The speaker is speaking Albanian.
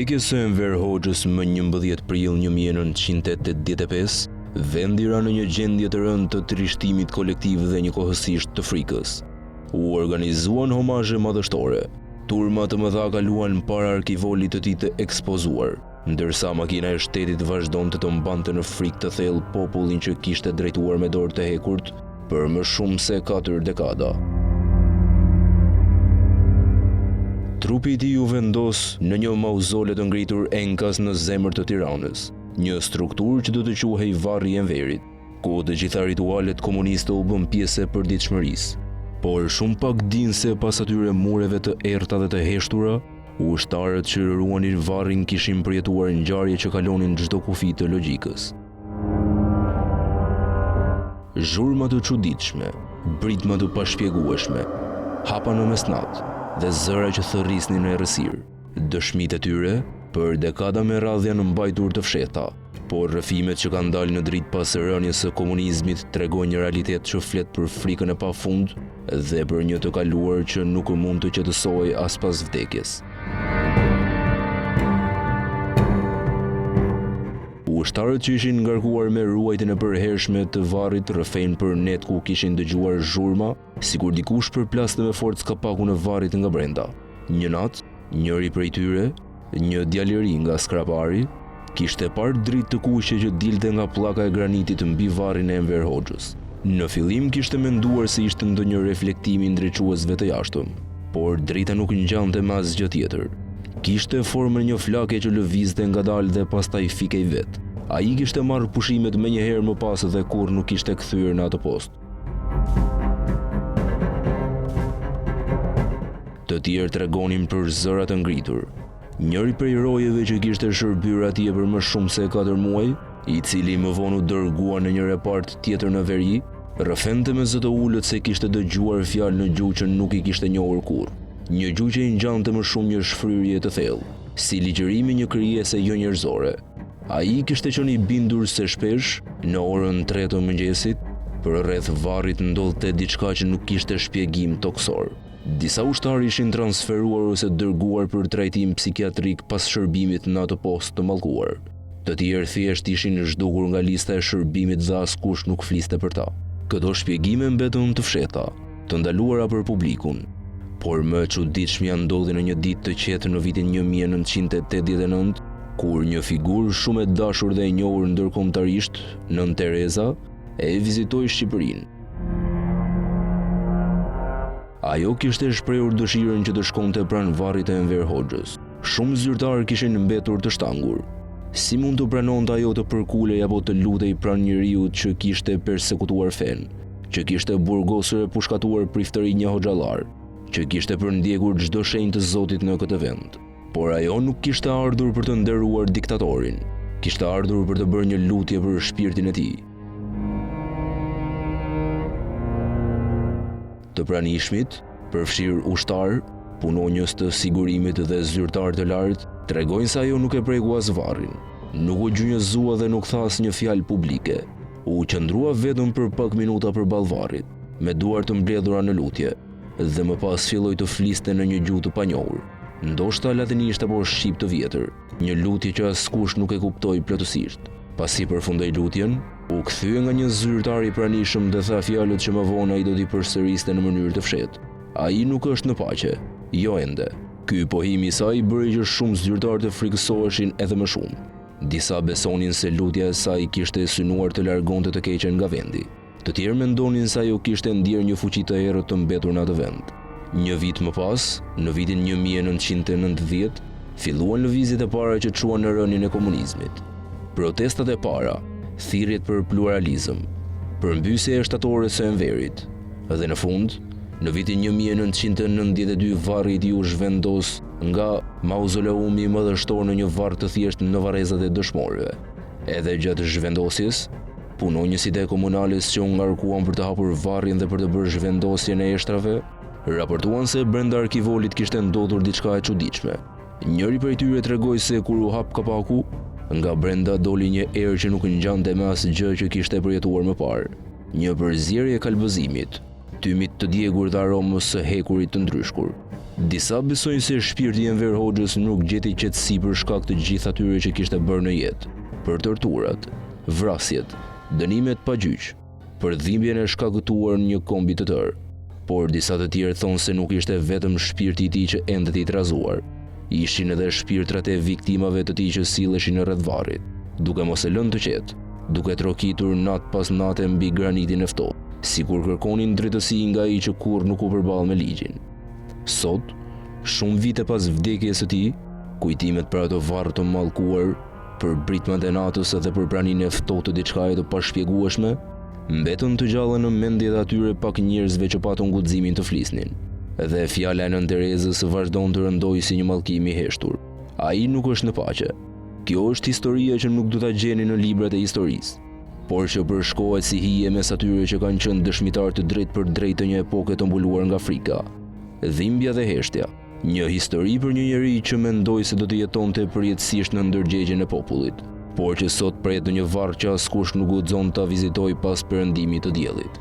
vdekjes së Enver Hoxhës më 11 prill 1985, vendi ra në një gjendje të rëndë të trishtimit kolektiv dhe njëkohësisht të frikës. U organizuan homazhe madhështore. Turma të mëdha kaluan para arkivolit të tij të ekspozuar, ndërsa makina e shtetit vazhdonte të mbante në frikë të thellë popullin që kishte drejtuar me dorë të hekurt për më shumë se 4 dekada. Trupi i tij u vendos në një mauzole të ngritur enkas në zemër të Tiranës, një strukturë që do të quhej varri i Enverit, ku të gjitha ritualet komuniste u bën pjesë e përditshmërisë. Por shumë pak dinë se pas atyre mureve të errta dhe të heshtura, ushtarët që ruanin varrin kishin përjetuar ngjarje që kalonin çdo kufi të logjikës. Zhurma të çuditshme, britma të pashpjegueshme, hapa në mesnat dhe zëra që thërrisnin në errësirë. Dëshmitë e tyre për dekada me radhë janë mbajtur të fshehta, por rrëfimet që kanë dalë në dritë pas rënies së komunizmit tregojnë një realitet që flet për frikën e pafund dhe për një të kaluar që nuk mund të qetësohej as pas vdekjes. Ushtarët që ishin ngarkuar me ruajtjen e përhershme të varrit rrëfejnë për net ku kishin dëgjuar zhurma, sikur dikush përplaste me forcë kapakun e varrit nga brenda. Një natë, njëri prej tyre, një djalë i ri nga skrapari, kishte parë dritë të kuqe që dilte nga pllaka e granitit mbi varrin e Enver Hoxhës. Në fillim kishte menduar se ishte ndonjë reflektim i ndriçuesve të jashtëm, por drita nuk ngjante me asgjë tjetër. Kishte formën një flake që lëvizte ngadalë dhe pastaj fikej vet. Ai kishte marrë pushimet menjëherë më pas dhe kur nuk kishte kthyer në atë post. Të tjerë tregonin për zëra të ngritur. Njëri prej rojeve që kishte shërbyer atje për më shumë se 4 muaj, i cili më vonë u dërgua në një repart tjetër në veri, rrëfente me zë të ulët se kishte dëgjuar fjalë në gjuhë që nuk i kishte njohur kurrë. Një gjuhë që i ngjante më shumë një shfryrje të thellë, si ligjërimi një krijese jo njerëzore. Ai kishte qenë i bindur se shpesh, në orën 3 të mëngjesit, për rreth varrit ndodhte diçka që nuk kishte shpjegim toksor. Disa ushtarë ishin transferuar ose dërguar për trajtim psikiatrik pas shërbimit në atë post të mallkuar. Të tjerë thjesht ishin zhdukur nga lista e shërbimit dhe askush nuk fliste për ta. Këto shpjegime mbetën të fshehta, të ndaluara për publikun. Por më çuditshmja ndodhi në një ditë të qetë në vitin 1989, kur një figurë shumë e dashur dhe e njohur ndërkombëtarisht, Nën Tereza, e vizitoi Shqipërinë. Ajo kishte shprehur dëshirën që të shkonte pranë varrit të Enver Hoxhës. Shumë zyrtarë kishin mbetur të shtangur. Si mund të pranonte ajo të përkulej apo të lutej pranë njeriu që kishte persekutuar fen, që kishte burgosur e pushkatuar priftëri një hoxhallar, që kishte përndjekur çdo shenjë të Zotit në këtë vend. Por ajo nuk kishte ardhur për të nderuar diktatorin, kishte ardhur për të bërë një lutje për shpirtin e tij. Të pranishmit, përfshir ushtar, punonjës të sigurimit dhe zyrtar të lartë, tregojnë se ajo nuk e preku as varrin, nuk u gjynjëzua dhe nuk tha asnjë fjalë publike. U qëndrua vetëm për pak minuta përballë varrit, me duart të mbledhura në lutje, dhe më pas filloi të fliste në një gjuhë të panjohur, ndoshta latinisht apo shqip të vjetër, një lutje që askush nuk e kuptoi plotësisht. Pasi përfundoi lutjen, u kthye nga një zyrtar i pranishëm dhe tha fjalët që më vonë ai do t'i përsëriste në mënyrë të fshehtë. Ai nuk është në paqe, jo ende. Ky pohim i saj bëri që shumë zyrtarë të frikësoheshin edhe më shumë. Disa besonin se lutja e saj kishte synuar të largonte të keqen nga vendi. Të tjerë mendonin se ajo kishte ndier një fuqi të errët të mbetur në atë vend. Një vit më pas, në vitin 1990, filluan lëvizjet e para që çuan në rënien e komunizmit. Protestat e para, thirrjet për pluralizëm, përmbysja e shtatore së Enverit, dhe në fund, në vitin 1992 varri i tij u zhvendos nga mauzoleumi madhështor në një varr të thjeshtë në varrezat e dëshmorëve. Edhe gjatë zhvendosjes, punonjësit e komunales që u ngarkuan për të hapur varrin dhe për të bërë zhvendosjen e eshtrave, raportuan se brenda arkivolit kishte ndodhur diçka e çuditshme. Njëri prej tyre tregoi se kur u hap kapaku, nga brenda doli një erë që nuk ngjante me asgjë që kishte përjetuar më parë. Një përzierje e kalbëzimit, tymit të djegur dhe aromës së hekurit të ndryshkur. Disa besojnë se shpirti i Enver Hoxhës nuk gjeti qetësi për shkak të gjithë atyre që kishte bërë në jetë, për torturat, vrasjet, dënimet pa gjyq, për dhimbjen e shkaktuar në një kombi të tërë. Por disa të tjerë thonë se nuk ishte vetëm shpirti i tij që ende i trazuar, ishin edhe shpirtrat e viktimave të tij që silleshin në rreth varrit, duke mos e lënë të qetë, duke trokitur natë pas nate mbi granitin e ftohtë, sikur kërkonin drejtësi nga ai që kurrë nuk u përball me ligjin. Sot, shumë vite pas vdekjes së tij, kujtimet për ato varr të mallkuar, për britmat e natës dhe për praninë e ftohtë të diçkaje të pashpjegueshme, mbetën të gjalla në mendjet atyre pak njerëzve që patën guximin të flisnin. Dhe fjala e Nën Terezës vazhdon të rëndojë si një mallkim i heshtur. Ai nuk është në paqe. Kjo është historia që nuk do ta gjeni në librat e historisë, por që përshkohet si hije mes atyre që kanë qenë dëshmitar të drejtë për drejtë të një epoke të mbuluar nga frika, dhimbja dhe heshtja. Një histori për një njeri që mendoi se do të jetonte përjetësisht në ndërgjegjen e popullit, por që sot pret në një varr që askush nuk guxon ta vizitojë pas perëndimit të diellit.